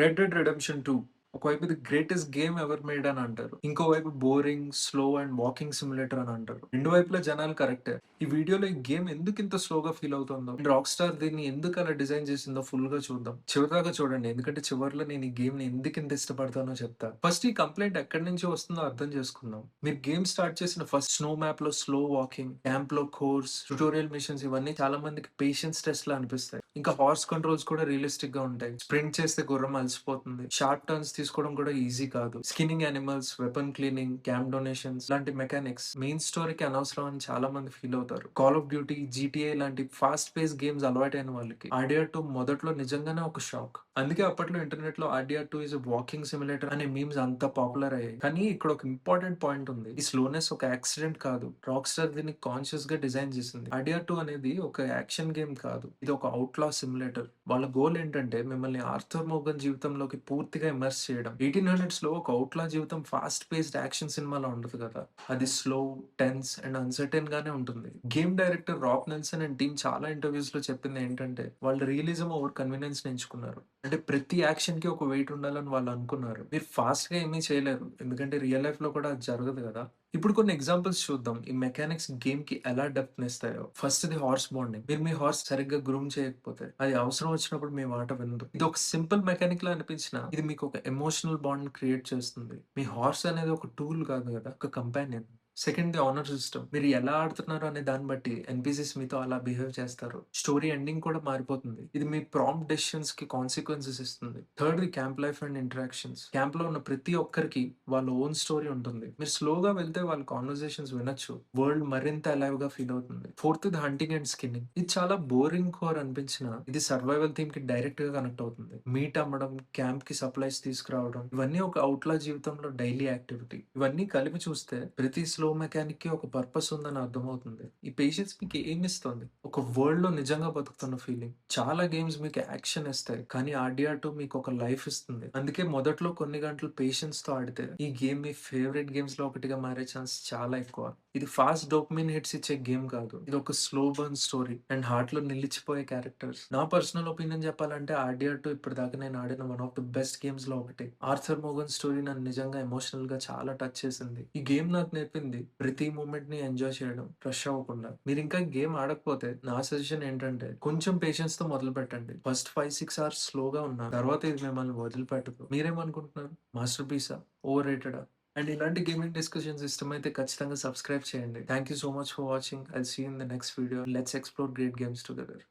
Red dead redemption 2 ఒకవైపు ఇది greatest game ever made అని అంటారు. ఇంకోవైపు boring, slow and walking simulator అని అంటారు. రెండు వైపులా జనాలు కరెక్టే. ఈ వీడియోలో ఈ గేమ్ ఎందుకింత స్లోగా ఫీల్ అవుతుందో, అండ్ రాక్ స్టార్ దీన్ని ఎందుకు అలా డిజైన్ చేసిందో ఫుల్ గా చూద్దాం. చివరిదాకా చూడండి. ఎందుకంటే చివర్లో నేను ఈ గేమ్ ని ఎందుకింత ఇష్టపడతానో చెప్తా. ఫస్ట్ ఈ కంప్లైంట్ ఎక్కడి నుంచి వస్తుందో అర్థం చేసుకుందాం. మీరు గేమ్ స్టార్ట్ చేసిన ఫస్ట్ స్నో మ్యాప్ లో స్లో వాకింగ్, క్యాంప్ లో కోర్స్, ట్యుటోరియల్ మిషన్స్ ఇవన్నీ చాలా మందికి పేషెన్స్ టెస్ట్ లా అనిపిస్తాయి. ఇంకా హార్స్ కంట్రోల్స్ కూడా రియలిస్టిక్ గా ఉంటాయి. స్ప్రింట్ చేస్తే గుర్రం అలసిపోతుంది. షార్ట్ టర్న్స్ తీసుకోవడం కూడా ఈజీ కాదు. Skinning animals, weapon cleaning, camp donations లాంటి మెకానిక్స్ మెయిన్ స్టోరీకి అనవసరం అని చాలా మంది ఫీల్ అవుతారు. కాల్ ఆఫ్ డ్యూటీ, జీటీఏ లాంటి ఫాస్ట్ పేస్ గేమ్స్ అలవాటైన వాళ్ళకి ఆర్డియర్ 2 మొదట్లో నిజంగానే ఒక షాక్. అందుకే అప్పట్లో ఇంటర్నెట్ లో ఆర్డియర్ 2 ఇస్ వాకింగ్ సిమ్యులేటర్ అనే మీమ్స్ అంత పాపులర్ అయ్యాయి. కానీ ఇక్కడ ఒక ఇంపార్టెంట్ పాయింట్ ఉంది. ఈ స్లోనెస్ ఒక యాక్సిడెంట్ కాదు. రాక్ స్టార్ దీన్ని కాన్షియస్ గా డిజైన్ చేసింది. ఆర్డియర్ 2 అనేది ఒక యాక్షన్ గేమ్ కాదు. ఇది ఒక అవుట్లా సిమ్యులేటర్. వాళ్ళ గోల్ ఏంటంటే మిమ్మల్ని ఆర్థర్ మోగన్ జీవితంలోకి పూర్తిగా ఇమర్స్ చేయడం. 1800s లో ఒక అవుట్లా జీవితం ఫాస్ట్ పేస్డ్ యాక్షన్ సినిమాలో ఉండదు కదా. అది స్లో, టెన్స్ అండ్ అన్సర్టైన్ గానే ఉంటుంది. Game director Rob Nelson and team చాలా ఇంటర్వ్యూస్ లో చెప్పింది ఏంటంటే వాళ్ళు రియలిజం ఓవర్ కన్వీనియన్స్ ఎంచుకున్నారు. అంటే ప్రతి యాక్షన్ కి ఒక వెయిట్ ఉండాలని వాళ్ళు అనుకున్నారు. మీరు ఫాస్ట్ గా ఏమీ చేయలేరు. ఎందుకంటే రియల్ లైఫ్ లో కూడా అది జరగదు కదా. ఇప్పుడు కొన్ని ఎగ్జాంపుల్స్ చూద్దాం. ఈ మెకానిక్స్ గేమ్ కి ఎలా డెప్త్ ఇస్తాయో. First the horse bonding. మీరు మీ హార్స్ సరిగ్గా గ్రూమ్ చేయకపోతే అది అవసరం వచ్చినప్పుడు మీ మాట వినదు. ఇది ఒక సింపుల్ మెకానిక్ లా అనిపించిన ఇది మీకు ఒక ఎమోషనల్ బాండ్ క్రియేట్ చేస్తుంది. మీ హార్స్ అనేది ఒక టూల్ కాదు కదా, ఒక companion. Second the honour system. మీరు ఎలా ఆడుతున్నారు అనే దాన్ని బట్టి ఎన్పిసిస్ మీతో అలా బిహేవ్ చేస్తారు. స్టోరీ ఎండింగ్ కూడా మారిపోతుంది. ఇది మీ ప్రాంప్ట్ డెసిషన్స్ కి కాన్సిక్వెన్సెస్ ఇస్తుంది. Third the camp life and interactions. Camp లో ఉన్న ప్రతి ఒక్కరికి వాళ్ళ ఓన్ స్టోరీ ఉంటుంది. మీరు స్లోగా వెళ్తే వాళ్ళ కాన్వర్సేషన్స్ వినొచ్చు. వరల్డ్ మరింత అలైవ్ గా ఫీల్ అవుతుంది. Fourth the hunting and skinning. ఇది చాలా బోరింగ్ కోర్ అనిపించిన ఇది సర్వైవల్ థీమ్ కి డైరెక్ట్ గా కనెక్ట్ అవుతుంది. మీట్ అమ్మడం, క్యాంప్ కి సప్లైస్ తీసుకురావడం ఇవన్నీ ఒక అవుట్లా జీవితంలో డైలీ యాక్టివిటీ. ఇవన్నీ కలిపి చూస్తే ప్రతి స్లో మెకానిక్ కి ఒక పర్పస్ ఉందని అర్థమవుతుంది. ఈ పేషెన్స్ మీకు ఏమి ఇస్తుంది? ఒక వరల్డ్ లో నిజంగా బతుకుతున్న ఫీలింగ్. చాలా గేమ్స్ మీకు యాక్షన్ ఇస్తాయి, కానీ ఆర్డిఆర్ 2 మీకు ఒక లైఫ్ ఇస్తుంది. అందుకే మొదట్లో కొన్ని గంటలు పేషెన్స్ తో ఆడితే ఈ గేమ్ మీ ఫేవరెట్ గేమ్స్ లో ఒకటిగా మారే ఛాన్స్ చాలా ఎక్కువ. ఇది ఫాస్ట్ డోపమిన్ హిట్స్ ఇచ్చే గేమ్ కాదు. ఇది ఒక slow burn story and heart లో నిలిచిపోయే క్యారెక్టర్స్. నా పర్సనల్ ఒపీనియన్ చెప్పాలంటే ఆర్డిఆర్ 2 ఇప్పటిదాకా నేను ఆడిన one of the best games లో ఒకటి. ఆర్థర్ మోగన్ స్టోరీ నన్ను నిజంగా ఎమోషనల్ గా చాలా టచ్ చేసింది. ఈ గేమ్ నాకు నేర్పింది ప్రతి మూమెంట్ ని ఎంజాయ్ చేయడం, రష్ అవ్వకుండా. మీరు ఇంకా గేమ్ ఆడకపోతే నా సజెషన్ ఏంటంటే కొంచెం పేషెన్స్ తో మొదలు పెట్టండి. ఫస్ట్ 5-6 అవర్స్ స్లోగా ఉన్నా తర్వాత ఇది మిమ్మల్ని వదిలిపెట్టదు. మీరేమనుకుంటున్నారు? మాస్టర్ పీసా, ఓవర్ రేటెడా? అండ్ ఇలాంటి గేమింగ్ డిస్కషన్స్ ఇష్టమైతే ఖచ్చితంగా సబ్స్క్రైబ్ చేయండి. Thank you so much for watching. I'll see in the next video. Let's explore great games together.